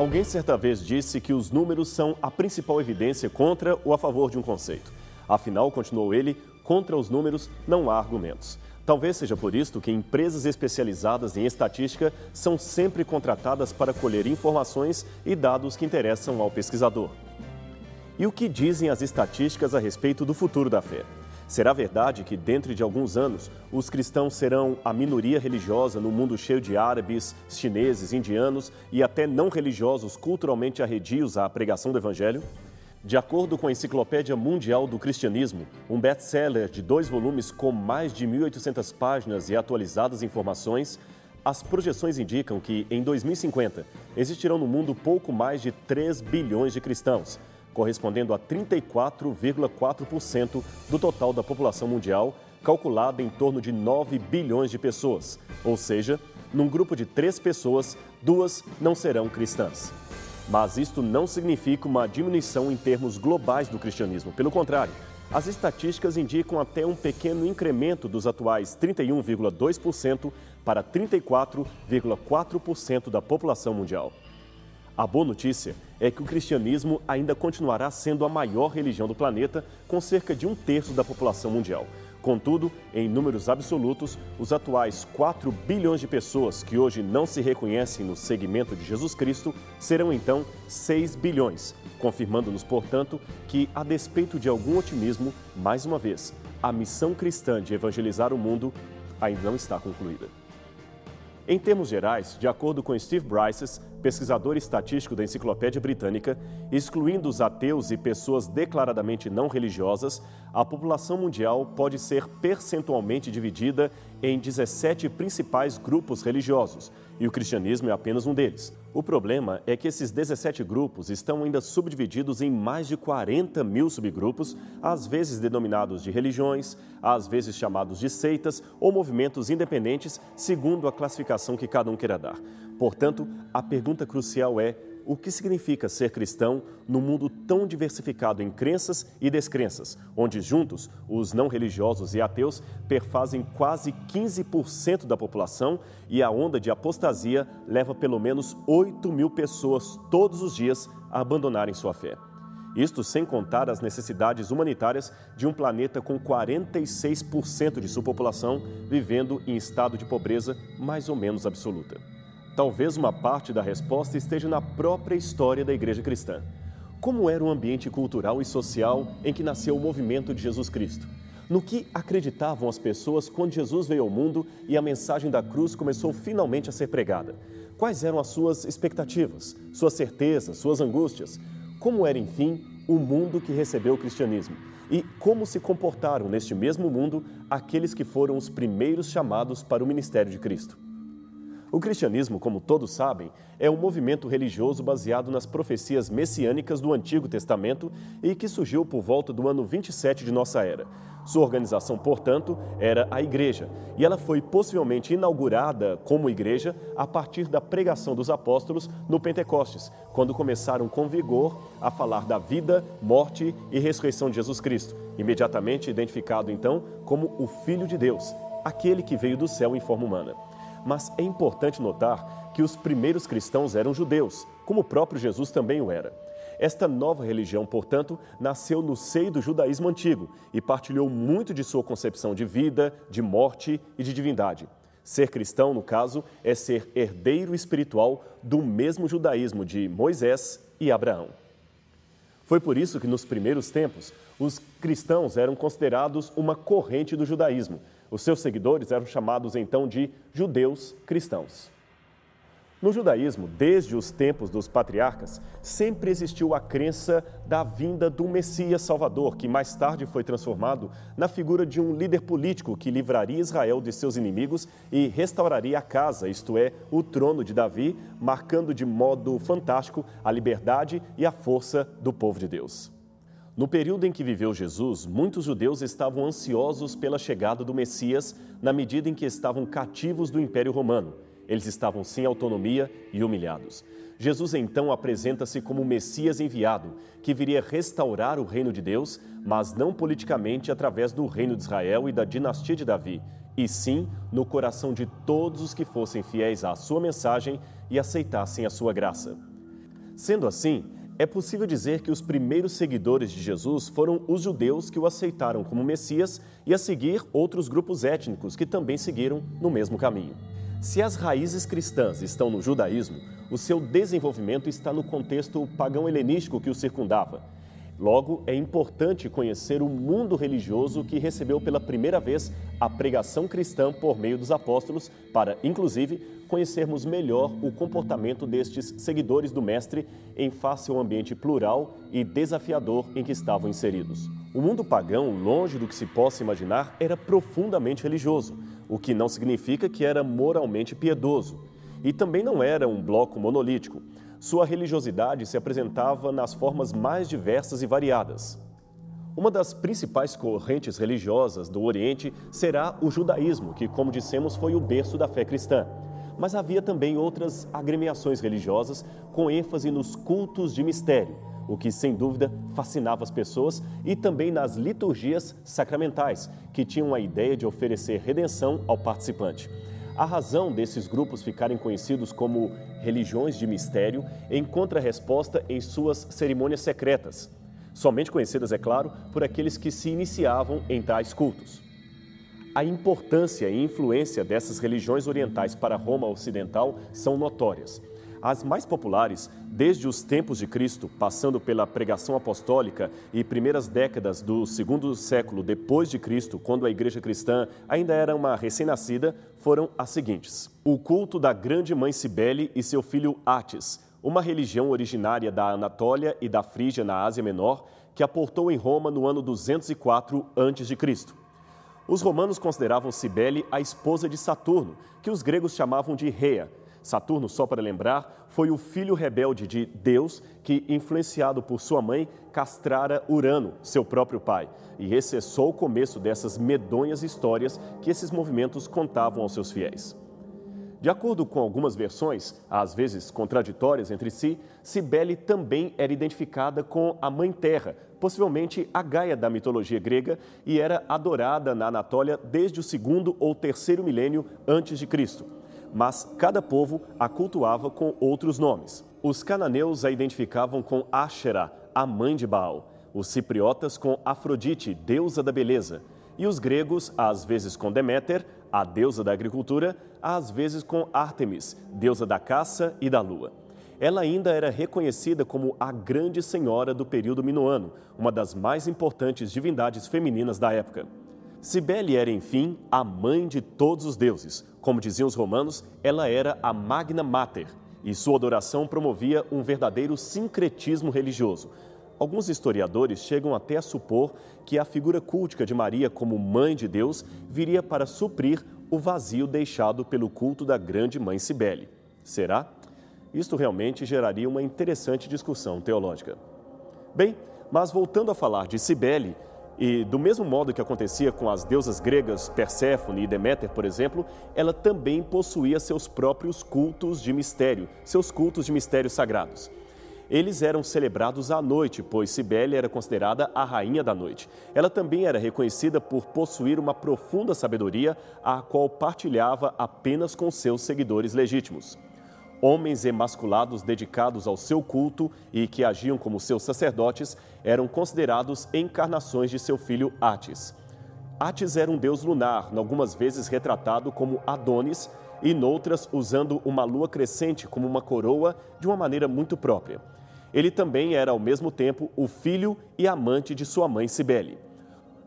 Alguém certa vez disse que os números são a principal evidência contra ou a favor de um conceito. Afinal, continuou ele, contra os números não há argumentos. Talvez seja por isso que empresas especializadas em estatística são sempre contratadas para colher informações e dados que interessam ao pesquisador. E o que dizem as estatísticas a respeito do futuro da fé? Será verdade que, dentro de alguns anos, os cristãos serão a minoria religiosa no mundo cheio de árabes, chineses, indianos e até não religiosos culturalmente arredios à pregação do Evangelho? De acordo com a Enciclopédia Mundial do Cristianismo, um best-seller de 2 volumes com mais de 1.800 páginas e atualizadas informações, as projeções indicam que, em 2050, existirão no mundo pouco mais de 3 bilhões de cristãos, correspondendo a 34,4% do total da população mundial, calculada em torno de 9 bilhões de pessoas. Ou seja, num grupo de 3 pessoas, 2 não serão cristãs. Mas isto não significa uma diminuição em termos globais do cristianismo. Pelo contrário, as estatísticas indicam até um pequeno incremento dos atuais 31,2% para 34,4% da população mundial. A boa notícia é que o cristianismo ainda continuará sendo a maior religião do planeta, com cerca de 1/3 da população mundial. Contudo, em números absolutos, os atuais 4 bilhões de pessoas que hoje não se reconhecem no segmento de Jesus Cristo serão então 6 bilhões, confirmando-nos, portanto, que, a despeito de algum otimismo, mais uma vez, a missão cristã de evangelizar o mundo ainda não está concluída. Em termos gerais, de acordo com Steve Bryces, pesquisador estatístico da Enciclopédia Britânica, excluindo os ateus e pessoas declaradamente não religiosas, a população mundial pode ser percentualmente dividida em 17 principais grupos religiosos, e o cristianismo é apenas um deles. O problema é que esses 17 grupos estão ainda subdivididos em mais de 40 mil subgrupos, às vezes denominados de religiões, às vezes chamados de seitas ou movimentos independentes, segundo a classificação que cada um queira dar. Portanto, a pergunta crucial é: o que significa ser cristão num mundo tão diversificado em crenças e descrenças, onde juntos os não religiosos e ateus perfazem quase 15% da população e a onda de apostasia leva pelo menos 8 mil pessoas todos os dias a abandonarem sua fé? Isto sem contar as necessidades humanitárias de um planeta com 46% de sua população vivendo em estado de pobreza mais ou menos absoluta. Talvez uma parte da resposta esteja na própria história da Igreja Cristã. Como era o ambiente cultural e social em que nasceu o movimento de Jesus Cristo? No que acreditavam as pessoas quando Jesus veio ao mundo e a mensagem da cruz começou finalmente a ser pregada? Quais eram as suas expectativas, suas certezas, suas angústias? Como era, enfim, o mundo que recebeu o cristianismo? E como se comportaram neste mesmo mundo aqueles que foram os primeiros chamados para o ministério de Cristo? O cristianismo, como todos sabem, é um movimento religioso baseado nas profecias messiânicas do Antigo Testamento e que surgiu por volta do ano 27 de nossa era. Sua organização, portanto, era a Igreja, e ela foi possivelmente inaugurada como igreja a partir da pregação dos apóstolos no Pentecostes, quando começaram com vigor a falar da vida, morte e ressurreição de Jesus Cristo, imediatamente identificado então como o Filho de Deus, aquele que veio do céu em forma humana. Mas é importante notar que os primeiros cristãos eram judeus, como o próprio Jesus também o era. Esta nova religião, portanto, nasceu no seio do judaísmo antigo e partilhou muito de sua concepção de vida, de morte e de divindade. Ser cristão, no caso, é ser herdeiro espiritual do mesmo judaísmo de Moisés e Abraão. Foi por isso que, nos primeiros tempos, os cristãos eram considerados uma corrente do judaísmo. Os seus seguidores eram chamados, então, de judeus cristãos. No judaísmo, desde os tempos dos patriarcas, sempre existiu a crença da vinda do Messias Salvador, que mais tarde foi transformado na figura de um líder político que livraria Israel de seus inimigos e restauraria a casa, isto é, o trono de Davi, marcando de modo fantástico a liberdade e a força do povo de Deus. No período em que viveu Jesus, muitos judeus estavam ansiosos pela chegada do Messias, na medida em que estavam cativos do Império Romano. Eles estavam sem autonomia e humilhados. Jesus então apresenta-se como o Messias enviado, que viria restaurar o reino de Deus, mas não politicamente através do reino de Israel e da dinastia de Davi, e sim no coração de todos os que fossem fiéis à sua mensagem e aceitassem a sua graça. Sendo assim, é possível dizer que os primeiros seguidores de Jesus foram os judeus que o aceitaram como Messias e, a seguir, outros grupos étnicos que também seguiram no mesmo caminho. Se as raízes cristãs estão no judaísmo, o seu desenvolvimento está no contexto pagão helenístico que o circundava. Logo, é importante conhecer o mundo religioso que recebeu pela primeira vez a pregação cristã por meio dos apóstolos para, inclusive, conhecermos melhor o comportamento destes seguidores do Mestre em face ao ambiente plural e desafiador em que estavam inseridos. O mundo pagão, longe do que se possa imaginar, era profundamente religioso, o que não significa que era moralmente piedoso. E também não era um bloco monolítico. Sua religiosidade se apresentava nas formas mais diversas e variadas. Uma das principais correntes religiosas do Oriente será o judaísmo, que, como dissemos, foi o berço da fé cristã. Mas havia também outras agremiações religiosas com ênfase nos cultos de mistério, o que, sem dúvida, fascinava as pessoas, e também nas liturgias sacramentais, que tinham a ideia de oferecer redenção ao participante. A razão desses grupos ficarem conhecidos como religiões de mistério encontra resposta em suas cerimônias secretas, somente conhecidas, é claro, por aqueles que se iniciavam em tais cultos. A importância e influência dessas religiões orientais para Roma Ocidental são notórias. As mais populares, desde os tempos de Cristo, passando pela pregação apostólica e primeiras décadas do segundo século depois de Cristo, quando a igreja cristã ainda era uma recém-nascida, foram as seguintes: o culto da grande mãe Cibele e seu filho Átis, uma religião originária da Anatólia e da Frígia na Ásia Menor, que aportou em Roma no ano 204 a.C. Os romanos consideravam Cibele a esposa de Saturno, que os gregos chamavam de Rhea. Saturno, só para lembrar, foi o filho rebelde de Deus que, influenciado por sua mãe, castrara Urano, seu próprio pai. E esse é só o começo dessas medonhas histórias que esses movimentos contavam aos seus fiéis. De acordo com algumas versões, às vezes contraditórias entre si, Cibele também era identificada com a Mãe Terra, possivelmente a Gaia da mitologia grega, e era adorada na Anatólia desde o segundo ou terceiro milênio antes de Cristo. Mas cada povo a cultuava com outros nomes. Os cananeus a identificavam com Áxera, a mãe de Baal, os cipriotas com Afrodite, deusa da beleza, e os gregos, às vezes com Deméter, a deusa da agricultura, às vezes com Ártemis, deusa da caça e da lua. Ela ainda era reconhecida como a Grande Senhora do período minoano, uma das mais importantes divindades femininas da época. Cibele era, enfim, a mãe de todos os deuses. Como diziam os romanos, ela era a Magna Mater, e sua adoração promovia um verdadeiro sincretismo religioso. Alguns historiadores chegam até a supor que a figura cultica de Maria como mãe de Deus viria para suprir o vazio deixado pelo culto da grande mãe Cibele. Será? Isto realmente geraria uma interessante discussão teológica. Bem, mas voltando a falar de Cibele, e do mesmo modo que acontecia com as deusas gregas Perséfone e Deméter, por exemplo, ela também possuía seus próprios cultos de mistério, seus cultos de mistérios sagrados. Eles eram celebrados à noite, pois Cibele era considerada a rainha da noite. Ela também era reconhecida por possuir uma profunda sabedoria, a qual partilhava apenas com seus seguidores legítimos. Homens emasculados dedicados ao seu culto e que agiam como seus sacerdotes eram considerados encarnações de seu filho Átis. Átis era um deus lunar, algumas vezes retratado como Adonis e noutras usando uma lua crescente como uma coroa de uma maneira muito própria. Ele também era ao mesmo tempo o filho e amante de sua mãe Cibele.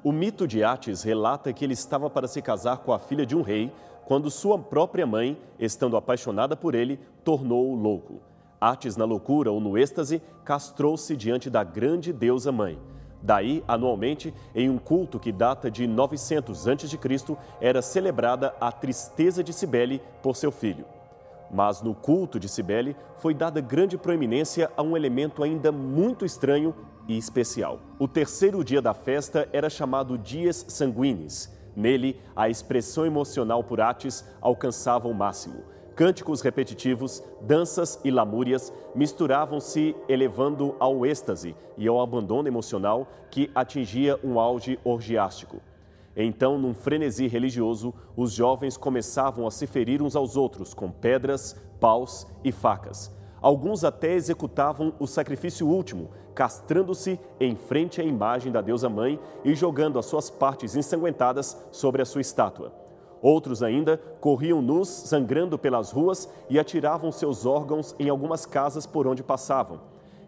O mito de Átis relata que ele estava para se casar com a filha de um rei, quando sua própria mãe, estando apaixonada por ele, tornou-o louco. Átis, na loucura ou no êxtase, castrou-se diante da grande deusa mãe. Daí, anualmente, em um culto que data de 900 a.C., era celebrada a tristeza de Cibele por seu filho. Mas no culto de Cibele foi dada grande proeminência a um elemento ainda muito estranho e especial. O terceiro dia da festa era chamado Dies Sanguinis. Nele, a expressão emocional por Átis alcançava o máximo. Cânticos repetitivos, danças e lamúrias misturavam-se, elevando ao êxtase e ao abandono emocional que atingia um auge orgiástico. Então, num frenesi religioso, os jovens começavam a se ferir uns aos outros com pedras, paus e facas. Alguns até executavam o sacrifício último, castrando-se em frente à imagem da deusa mãe e jogando as suas partes ensanguentadas sobre a sua estátua. Outros ainda corriam nus, sangrando pelas ruas e atiravam seus órgãos em algumas casas por onde passavam.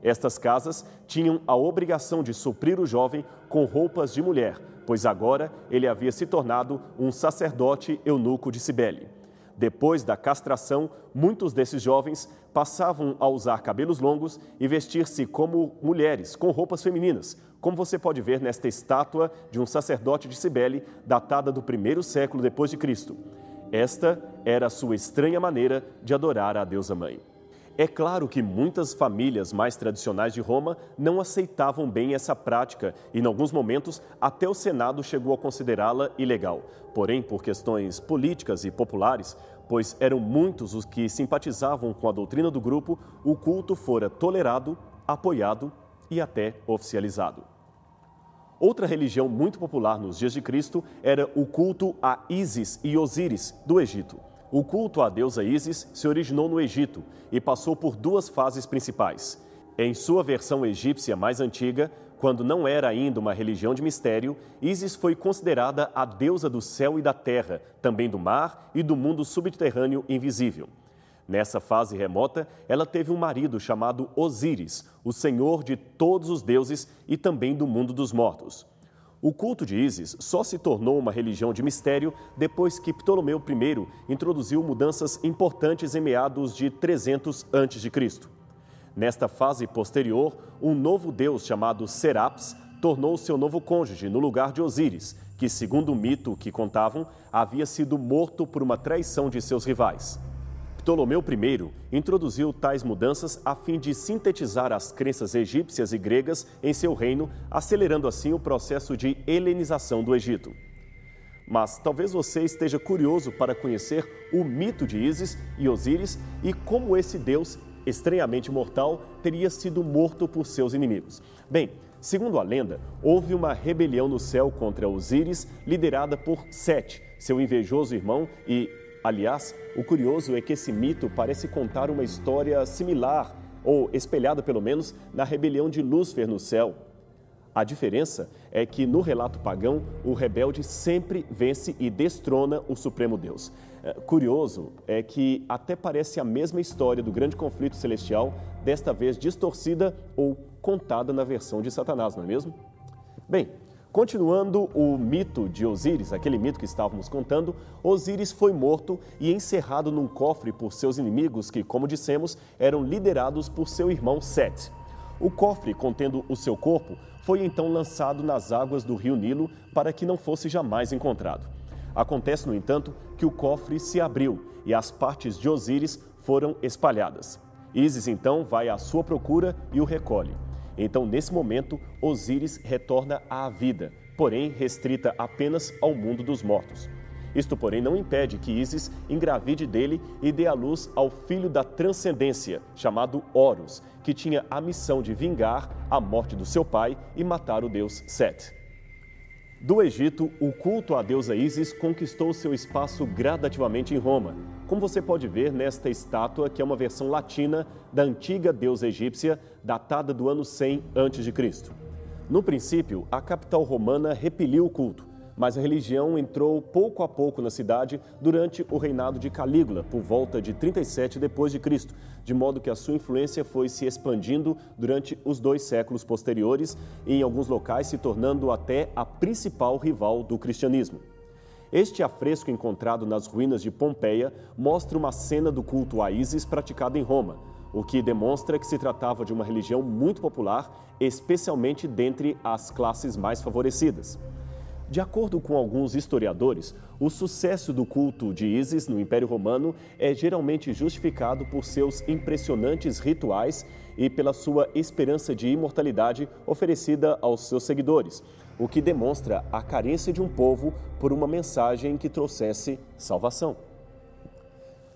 Estas casas tinham a obrigação de suprir o jovem com roupas de mulher, pois agora ele havia se tornado um sacerdote eunuco de Cibele. Depois da castração, muitos desses jovens passavam a usar cabelos longos e vestir-se como mulheres, com roupas femininas, como você pode ver nesta estátua de um sacerdote de Cibele, datada do 1º século depois de Cristo. Esta era a sua estranha maneira de adorar a deusa mãe. É claro que muitas famílias mais tradicionais de Roma não aceitavam bem essa prática e, em alguns momentos, até o Senado chegou a considerá-la ilegal. Porém, por questões políticas e populares, pois eram muitos os que simpatizavam com a doutrina do grupo, o culto fora tolerado, apoiado e até oficializado. Outra religião muito popular nos dias de Cristo era o culto a Ísis e Osíris, do Egito. O culto à deusa Ísis se originou no Egito e passou por duas fases principais. Em sua versão egípcia mais antiga, quando não era ainda uma religião de mistério, Ísis foi considerada a deusa do céu e da terra, também do mar e do mundo subterrâneo invisível. Nessa fase remota, ela teve um marido chamado Osíris, o senhor de todos os deuses e também do mundo dos mortos. O culto de Ísis só se tornou uma religião de mistério depois que Ptolomeu I introduziu mudanças importantes em meados de 300 a.C. Nesta fase posterior, um novo deus chamado Serapis tornou seu novo cônjuge no lugar de Osíris, que, segundo o mito que contavam, havia sido morto por uma traição de seus rivais. Ptolomeu I introduziu tais mudanças a fim de sintetizar as crenças egípcias e gregas em seu reino, acelerando assim o processo de helenização do Egito. Mas talvez você esteja curioso para conhecer o mito de Ísis e Osíris e como esse deus, estranhamente mortal, teria sido morto por seus inimigos. Bem, segundo a lenda, houve uma rebelião no céu contra Osíris, liderada por Sete, seu invejoso irmão e... Aliás, o curioso é que esse mito parece contar uma história similar, ou espelhada pelo menos, na rebelião de Lúcifer no céu. A diferença é que no relato pagão, o rebelde sempre vence e destrona o Supremo Deus. Curioso é que até parece a mesma história do grande conflito celestial, desta vez distorcida ou contada na versão de Satanás, não é mesmo? Bem, continuando o mito de Osíris, aquele mito que estávamos contando, Osíris foi morto e encerrado num cofre por seus inimigos que, como dissemos, eram liderados por seu irmão Sete. O cofre, contendo o seu corpo, foi então lançado nas águas do rio Nilo para que não fosse jamais encontrado. Acontece, no entanto, que o cofre se abriu e as partes de Osíris foram espalhadas. Ísis, então, vai à sua procura e o recolhe. Então, nesse momento, Osíris retorna à vida, porém restrita apenas ao mundo dos mortos. Isto, porém, não impede que Ísis engravide dele e dê à luz ao filho da transcendência, chamado Horus, que tinha a missão de vingar a morte do seu pai e matar o deus Sete. Do Egito, o culto à deusa Ísis conquistou seu espaço gradativamente em Roma, como você pode ver nesta estátua, que é uma versão latina da antiga deusa egípcia, datada do ano 100 a.C. No princípio, a capital romana repeliu o culto, mas a religião entrou pouco a pouco na cidade durante o reinado de Calígula, por volta de 37 d.C., de modo que a sua influência foi se expandindo durante os 2 séculos posteriores, e em alguns locais se tornando até a principal rival do cristianismo. Este afresco encontrado nas ruínas de Pompeia mostra uma cena do culto a Ísis praticado em Roma, o que demonstra que se tratava de uma religião muito popular, especialmente dentre as classes mais favorecidas. De acordo com alguns historiadores, o sucesso do culto de Ísis no Império Romano é geralmente justificado por seus impressionantes rituais e pela sua esperança de imortalidade oferecida aos seus seguidores, o que demonstra a carência de um povo por uma mensagem que trouxesse salvação.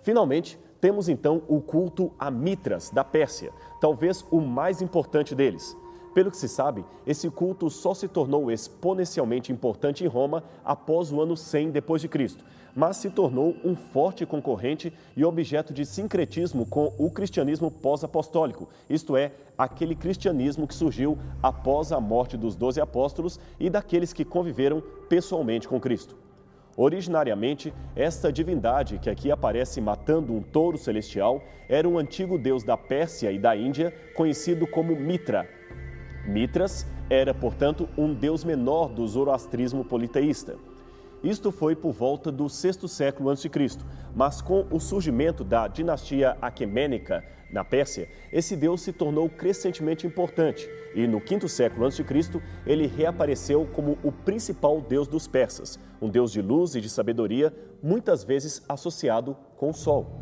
Finalmente, temos então o culto a Mitras, da Pérsia, talvez o mais importante deles. Pelo que se sabe, esse culto só se tornou exponencialmente importante em Roma após o ano 100 d.C., mas se tornou um forte concorrente e objeto de sincretismo com o cristianismo pós-apostólico, isto é, aquele cristianismo que surgiu após a morte dos 12 apóstolos e daqueles que conviveram pessoalmente com Cristo. Originariamente, esta divindade que aqui aparece matando um touro celestial era um antigo deus da Pérsia e da Índia, conhecido como Mitra. Mitras era, portanto, um deus menor do zoroastrismo politeísta. Isto foi por volta do VI século a.C., mas com o surgimento da dinastia aquemênica na Pérsia, esse deus se tornou crescentemente importante e no V século a.C. ele reapareceu como o principal deus dos persas, um deus de luz e de sabedoria, muitas vezes associado com o sol.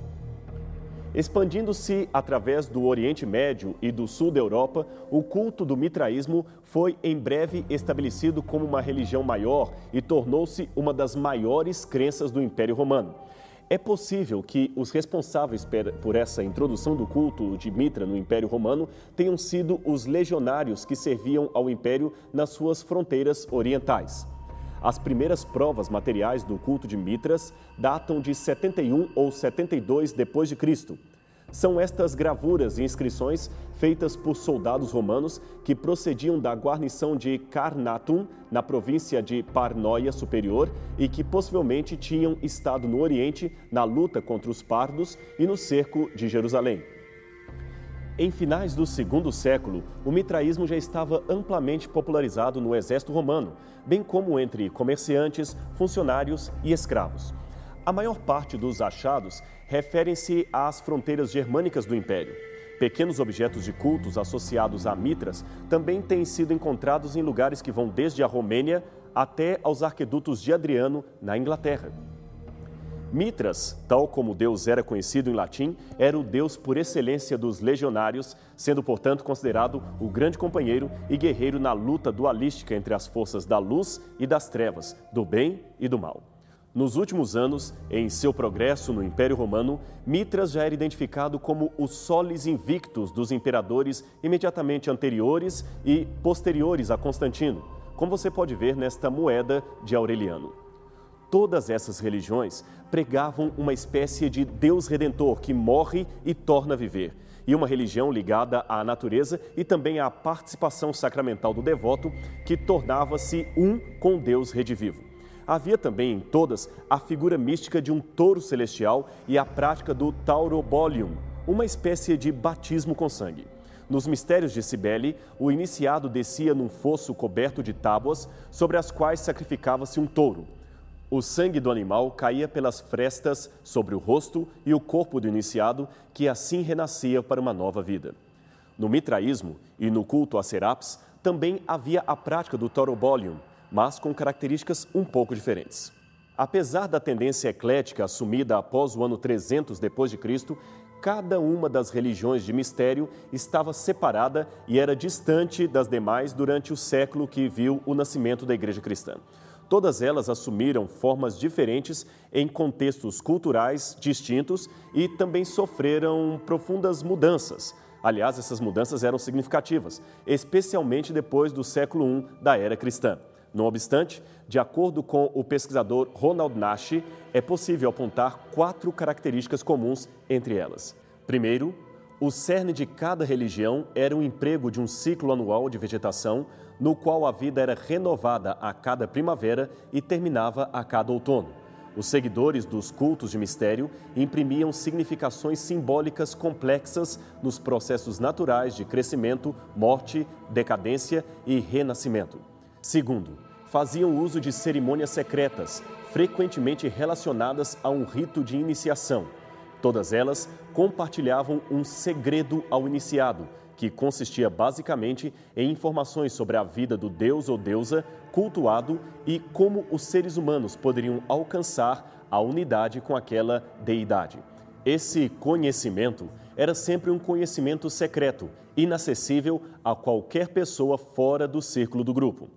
Expandindo-se através do Oriente Médio e do sul da Europa, o culto do mitraísmo foi em breve estabelecido como uma religião maior e tornou-se uma das maiores crenças do Império Romano. É possível que os responsáveis por essa introdução do culto de Mitra no Império Romano tenham sido os legionários que serviam ao Império nas suas fronteiras orientais. As primeiras provas materiais do culto de Mitras datam de 71 ou 72 d.C. São estas gravuras e inscrições feitas por soldados romanos que procediam da guarnição de Carnatum, na província de Parnoia Superior, e que possivelmente tinham estado no Oriente na luta contra os pardos e no cerco de Jerusalém. Em finais do II século, o mitraísmo já estava amplamente popularizado no exército romano, bem como entre comerciantes, funcionários e escravos. A maior parte dos achados referem-se às fronteiras germânicas do Império. Pequenos objetos de cultos associados a mitras também têm sido encontrados em lugares que vão desde a Romênia até aos arquedutos de Adriano, na Inglaterra. Mitras, tal como o deus era conhecido em latim, era o deus por excelência dos legionários, sendo, portanto, considerado o grande companheiro e guerreiro na luta dualística entre as forças da luz e das trevas, do bem e do mal. Nos últimos anos, em seu progresso no Império Romano, Mitras já era identificado como o solis invictus dos imperadores imediatamente anteriores e posteriores a Constantino, como você pode ver nesta moeda de Aureliano. Todas essas religiões pregavam uma espécie de Deus Redentor que morre e torna a viver, e uma religião ligada à natureza e também à participação sacramental do devoto, que tornava-se um com Deus redivivo. Havia também em todas a figura mística de um touro celestial e a prática do taurobolium, uma espécie de batismo com sangue. Nos mistérios de Cibele, o iniciado descia num fosso coberto de tábuas, sobre as quais sacrificava-se um touro. O sangue do animal caía pelas frestas sobre o rosto e o corpo do iniciado, que assim renascia para uma nova vida. No mitraísmo e no culto a Serapis, também havia a prática do taurobolium, mas com características um pouco diferentes. Apesar da tendência eclética assumida após o ano 300 d.C., cada uma das religiões de mistério estava separada e era distante das demais durante o século que viu o nascimento da Igreja Cristã. Todas elas assumiram formas diferentes em contextos culturais distintos e também sofreram profundas mudanças. Aliás, essas mudanças eram significativas, especialmente depois do século I da era cristã. Não obstante, de acordo com o pesquisador Ronald Nash, é possível apontar 4 características comuns entre elas. Primeiro, o cerne de cada religião era o emprego de um ciclo anual de vegetação, no qual a vida era renovada a cada primavera e terminava a cada outono. Os seguidores dos cultos de mistério imprimiam significações simbólicas complexas nos processos naturais de crescimento, morte, decadência e renascimento. Segundo, faziam uso de cerimônias secretas, frequentemente relacionadas a um rito de iniciação. Todas elas compartilhavam um segredo ao iniciado, que consistia basicamente em informações sobre a vida do deus ou deusa cultuado e como os seres humanos poderiam alcançar a unidade com aquela deidade. Esse conhecimento era sempre um conhecimento secreto, inacessível a qualquer pessoa fora do círculo do grupo.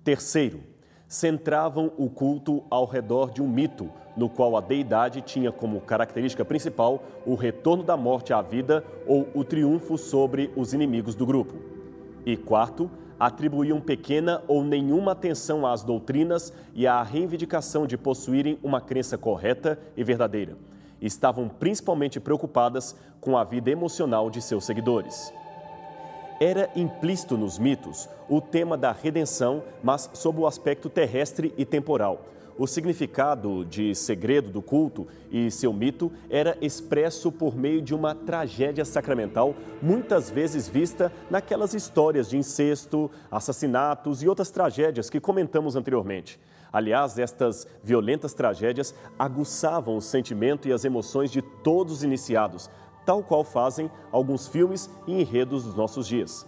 Terceiro, centravam o culto ao redor de um mito, no qual a deidade tinha como característica principal o retorno da morte à vida ou o triunfo sobre os inimigos do grupo. E quarto, atribuíam pequena ou nenhuma atenção às doutrinas e à reivindicação de possuírem uma crença correta e verdadeira. Estavam principalmente preocupadas com a vida emocional de seus seguidores. Era implícito nos mitos o tema da redenção, mas sob o aspecto terrestre e temporal. O significado de segredo do culto e seu mito era expresso por meio de uma tragédia sacramental, muitas vezes vista naquelas histórias de incesto, assassinatos e outras tragédias que comentamos anteriormente. Aliás, estas violentas tragédias aguçavam o sentimento e as emoções de todos os iniciados, tal qual fazem alguns filmes e enredos dos nossos dias.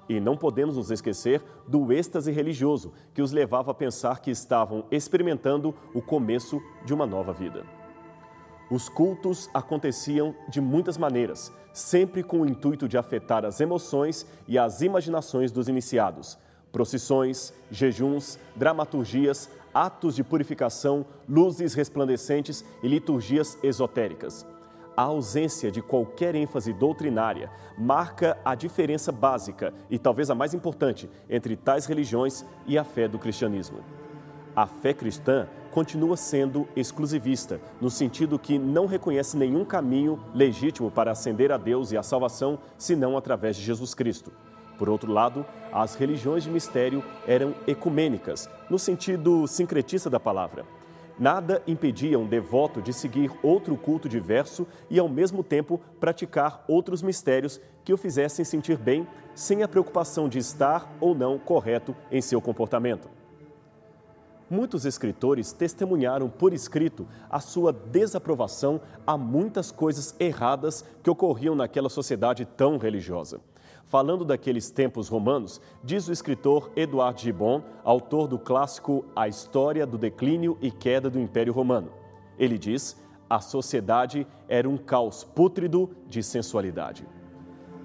E não podemos nos esquecer do êxtase religioso, que os levava a pensar que estavam experimentando o começo de uma nova vida. Os cultos aconteciam de muitas maneiras, sempre com o intuito de afetar as emoções e as imaginações dos iniciados. Procissões, jejuns, dramaturgias, atos de purificação, luzes resplandecentes e liturgias esotéricas. A ausência de qualquer ênfase doutrinária marca a diferença básica e talvez a mais importante entre tais religiões e a fé do cristianismo. A fé cristã continua sendo exclusivista, no sentido que não reconhece nenhum caminho legítimo para ascender a Deus e a salvação, senão através de Jesus Cristo. Por outro lado, as religiões de mistério eram ecumênicas, no sentido sincretista da palavra. Nada impedia um devoto de seguir outro culto diverso e, ao mesmo tempo, praticar outros mistérios que o fizessem sentir bem, sem a preocupação de estar ou não correto em seu comportamento. Muitos escritores testemunharam por escrito a sua desaprovação a muitas coisas erradas que ocorriam naquela sociedade tão religiosa. Falando daqueles tempos romanos, diz o escritor Edouard Gibbon, autor do clássico A História do Declínio e Queda do Império Romano. Ele diz: a sociedade era um caos pútrido de sensualidade.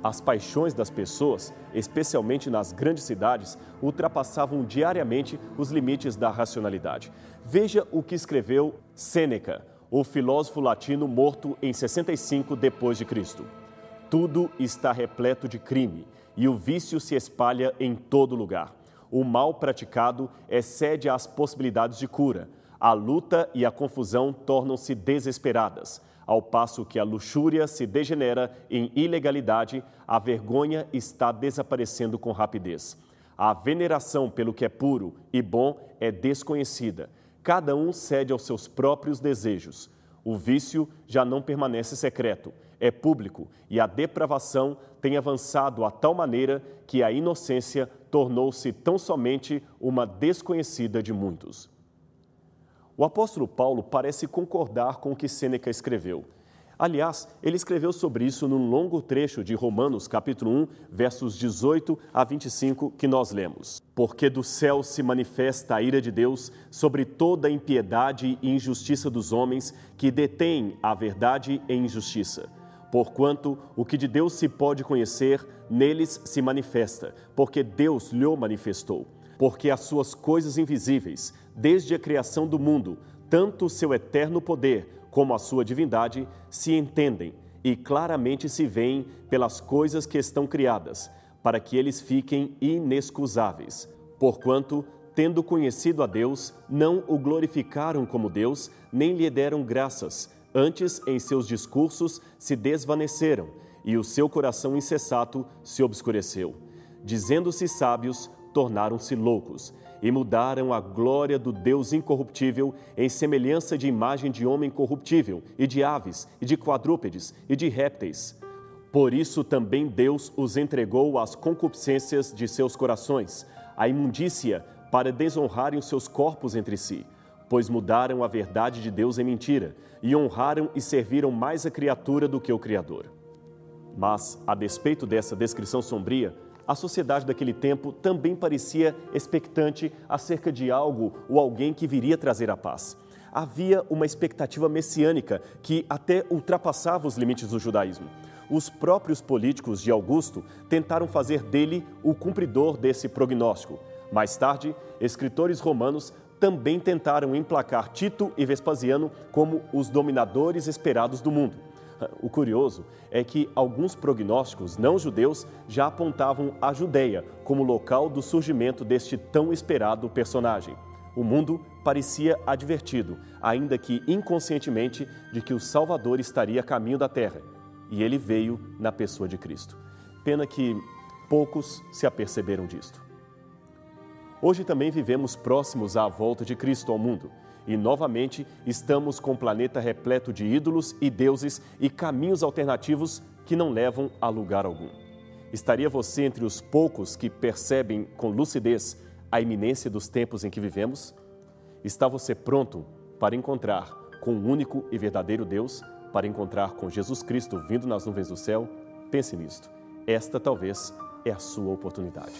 As paixões das pessoas, especialmente nas grandes cidades, ultrapassavam diariamente os limites da racionalidade. Veja o que escreveu Sêneca, o filósofo latino morto em 65 d.C. Tudo está repleto de crime e o vício se espalha em todo lugar. O mal praticado excede as possibilidades de cura. A luta e a confusão tornam-se desesperadas. Ao passo que a luxúria se degenera em ilegalidade, a vergonha está desaparecendo com rapidez. A veneração pelo que é puro e bom é desconhecida. Cada um cede aos seus próprios desejos. O vício já não permanece secreto, é público e a depravação tem avançado a tal maneira que a inocência tornou-se tão somente uma desconhecida de muitos. O apóstolo Paulo parece concordar com o que Sêneca escreveu. Aliás, ele escreveu sobre isso num longo trecho de Romanos, capítulo 1, versos 18 a 25, que nós lemos. Porque do céu se manifesta a ira de Deus sobre toda a impiedade e injustiça dos homens que detêm a verdade em injustiça. Porquanto o que de Deus se pode conhecer, neles se manifesta, porque Deus lhe manifestou. Porque as suas coisas invisíveis, desde a criação do mundo, tanto o seu eterno poder como a sua divindade, se entendem e claramente se veem pelas coisas que estão criadas, para que eles fiquem inexcusáveis. Porquanto, tendo conhecido a Deus, não o glorificaram como Deus, nem lhe deram graças. Antes, em seus discursos, se desvaneceram, e o seu coração insensato se obscureceu. Dizendo-se sábios, tornaram-se loucos, e mudaram a glória do Deus incorruptível em semelhança de imagem de homem corruptível, e de aves, e de quadrúpedes, e de répteis. Por isso também Deus os entregou às concupiscências de seus corações, à imundícia, para desonrarem os seus corpos entre si. Pois mudaram a verdade de Deus em mentira, e honraram e serviram mais a criatura do que o Criador. Mas, a despeito dessa descrição sombria, a sociedade daquele tempo também parecia expectante acerca de algo ou alguém que viria trazer a paz. Havia uma expectativa messiânica que até ultrapassava os limites do judaísmo. Os próprios políticos de Augusto tentaram fazer dele o cumpridor desse prognóstico. Mais tarde, escritores romanos também tentaram emplacar Tito e Vespasiano como os dominadores esperados do mundo. O curioso é que alguns prognósticos não-judeus já apontavam a Judeia como local do surgimento deste tão esperado personagem. O mundo parecia advertido, ainda que inconscientemente, de que o Salvador estaria a caminho da terra. E ele veio na pessoa de Cristo. Pena que poucos se aperceberam disto. Hoje também vivemos próximos à volta de Cristo ao mundo. E, novamente, estamos com um planeta repleto de ídolos e deuses e caminhos alternativos que não levam a lugar algum. Estaria você entre os poucos que percebem com lucidez a iminência dos tempos em que vivemos? Está você pronto para encontrar com o único e verdadeiro Deus, para encontrar com Jesus Cristo vindo nas nuvens do céu? Pense nisto. Esta talvez é a sua oportunidade.